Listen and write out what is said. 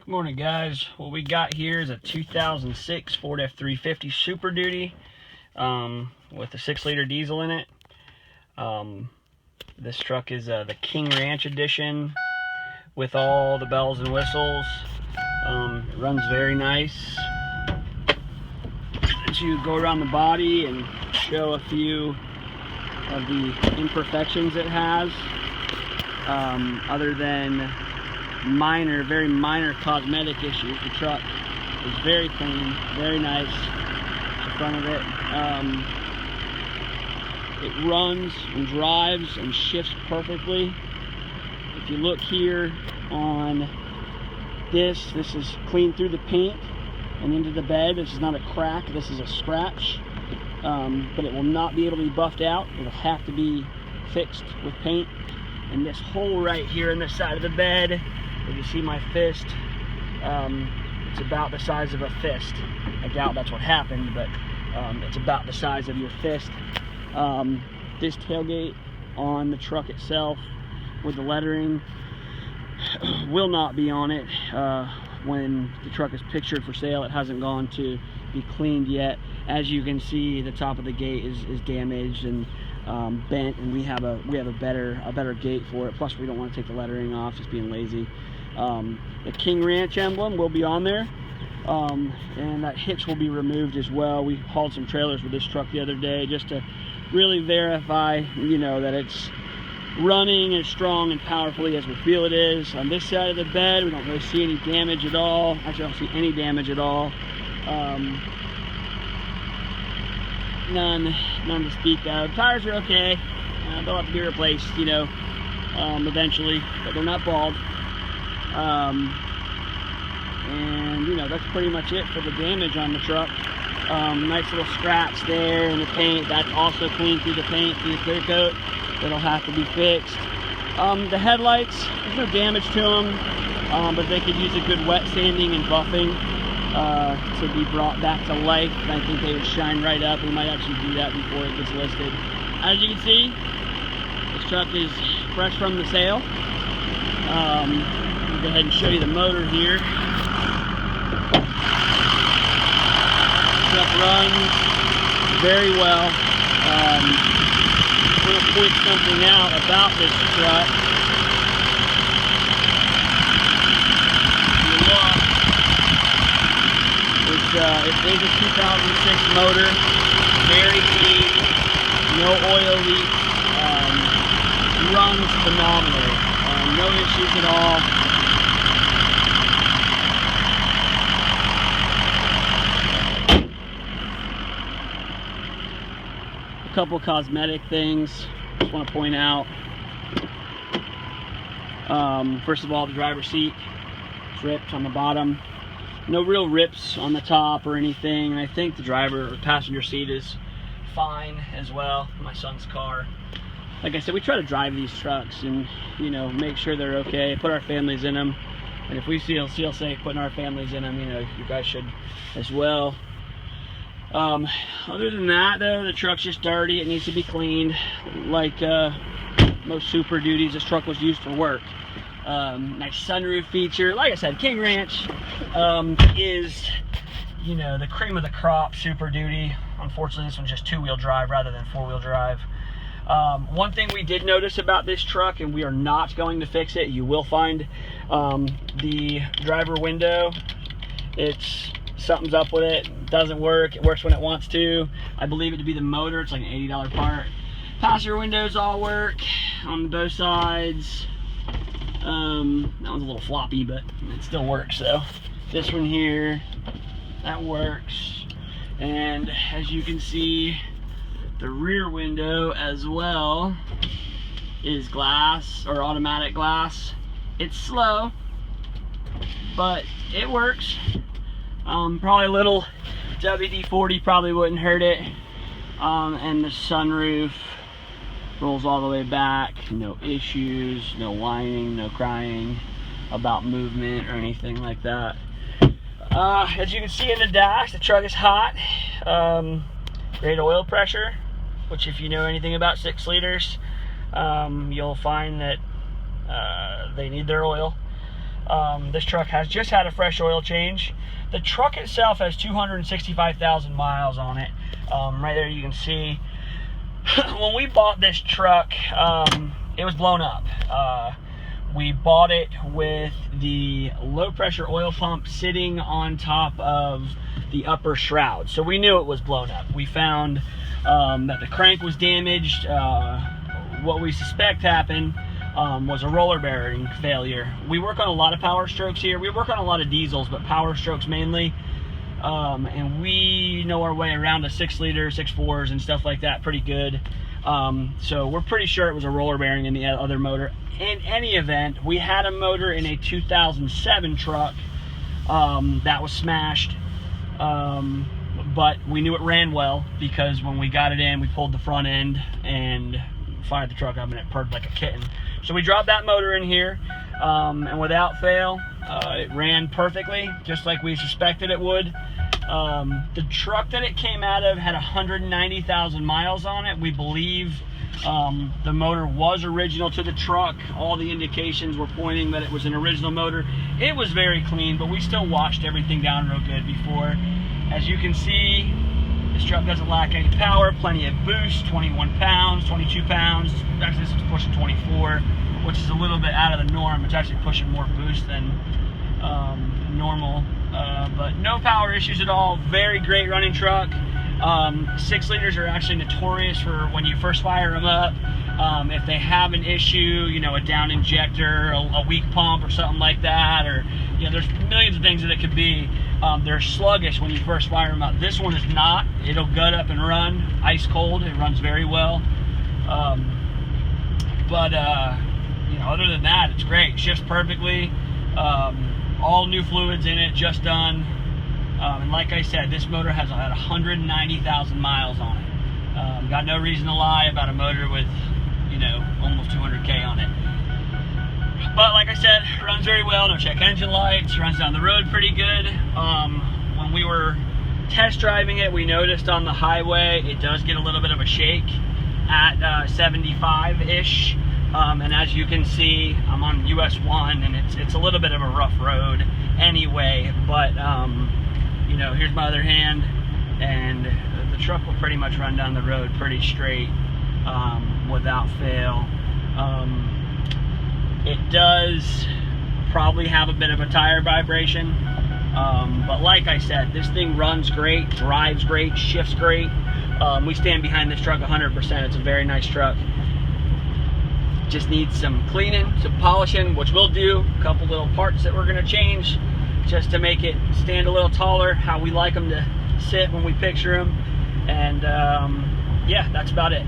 Good morning, guys. What we got here is a 2006 Ford F-350 Super Duty with a 6-liter diesel in it. This truck is the King Ranch edition with all the bells and whistles. It runs very nice. To go around the body and show a few of the imperfections it has, other than minor, very minor cosmetic issues. The truck is very clean, very nice. The front of it, it runs and drives and shifts perfectly. If you look here on this is clean through the paint and into the bed. This is not a crack, this is a scratch, but it will not be able to be buffed out. It'll have to be fixed with paint. And this hole right here in the side of the bed, if you see my fist, it's about the size of a fist. I doubt that's what happened, but it's about the size of your fist. This tailgate on the truck itself with the lettering will not be on it when the truck is pictured for sale. It hasn't gone to be cleaned yet. As you can see, the top of the gate is damaged and bent, and we have a better gate for it. Plus, we don't want to take the lettering off, just being lazy. The King Ranch emblem will be on there, and that hitch will be removed as well. We hauled some trailers with this truck the other day just to really verify, that it's running as strong and powerfully as we feel it is. On this side of the bed, we don't really see any damage at all. Actually, I don't see any damage at all. None to speak of. Tires are okay. They'll have to be replaced, eventually, but they're not bald. And that's pretty much it for the damage on the truck. Nice little scratch there in the paint. That's also clean through the paint, through the clear coat. That'll have to be fixed. The headlights, there's no damage to them, but they could use a good wet sanding and buffing to be brought back to life. I think they would shine right up. We might actually do that before it gets listed. As you can see, this truck is fresh from the sale. I'll go ahead and show you the motor here. Truck runs very well. I'm going to point something out about this truck. If you look, it is a 2006 motor, very clean, no oil leaks, runs phenomenally, no issues at all. A couple cosmetic things just want to point out. First of all, the driver's seat is ripped on the bottom. No real rips on the top or anything, and I think the driver or passenger seat is fine as well. My son's car. Like I said, we try to drive these trucks and make sure they're okay, put our families in them, and if we feel safe putting our families in them, you guys should as well. Other than that, though, the truck's just dirty. It needs to be cleaned. Like most Super Duties, this truck was used for work. Nice sunroof feature. Like I said, King Ranch is, the cream of the crop Super Duty. Unfortunately, this one's just 2-wheel drive rather than 4-wheel drive. One thing we did notice about this truck, and we are not going to fix it, you will find the driver window. Something's up with it. It doesn't work. It works when it wants to. I believe it to be the motor. It's like an $80 part. Passenger windows all work on both sides. That one's a little floppy, but it still works. So this one here, that works. And as you can see, the rear window as well is glass or automatic glass. It's slow, but it works. Probably a little WD-40 probably wouldn't hurt it. And the sunroof rolls all the way back. No issues, no whining, no crying about movement or anything like that. As you can see in the dash, the truck is hot. Great oil pressure, which if you know anything about 6 liters, you'll find that they need their oil. This truck has just had a fresh oil change. The truck itself has 265,000 miles on it. Right there you can see. When we bought this truck, it was blown up. We bought it with the low pressure oil pump sitting on top of the upper shroud. So we knew it was blown up. We found that the crank was damaged. What we suspect happened was a roller bearing failure. We work on a lot of Power Strokes here. We work on a lot of diesels, but Power Strokes mainly. And we know our way around the 6-liter, 6.4s and stuff like that pretty good. So we're pretty sure it was a roller bearing in the other motor. In any event, we had a motor in a 2007 truck that was smashed. But we knew it ran well because when we got it in, we pulled the front end and fired the truck up and it purred like a kitten. So we dropped that motor in here, and without fail, it ran perfectly, just like we suspected it would. The truck that it came out of had 190,000 miles on it. We believe the motor was original to the truck. All the indications were pointing that it was an original motor. It was very clean, but we still washed everything down real good before. As you can see, this truck doesn't lack any power, plenty of boost, 21 pounds, 22 pounds. Actually, this is pushing 24, which is a little bit out of the norm. It's actually pushing more boost than normal, but no power issues at all. Very great running truck. 6 liters are actually notorious for when you first fire them up. If they have an issue, you know, a down injector, a weak pump or something like that, or, you know, there's millions of things that it could be. They're sluggish when you first fire them up. This one is not. It'll gut up and run ice cold. It runs very well. You know, other than that, it's great. Shifts perfectly. All new fluids in it, just done. And like I said, this motor has had 190,000 miles on it. Got no reason to lie about a motor with, you know, almost 200K on it. But like I said, runs very well. No check engine lights. Runs down the road pretty good. When we were test driving it, we noticed on the highway it does get a little bit of a shake at 75-ish. And as you can see, I'm on US 1, and it's a little bit of a rough road anyway. But you know, here's my other hand, and the truck will pretty much run down the road pretty straight without fail. It does probably have a bit of a tire vibration, but like I said, this thing runs great, drives great, shifts great. We stand behind this truck 100%. It's a very nice truck. Just needs some cleaning, some polishing, which we'll do. A couple little parts that we're going to change just to make it stand a little taller, how we like them to sit when we picture them. And yeah, that's about it.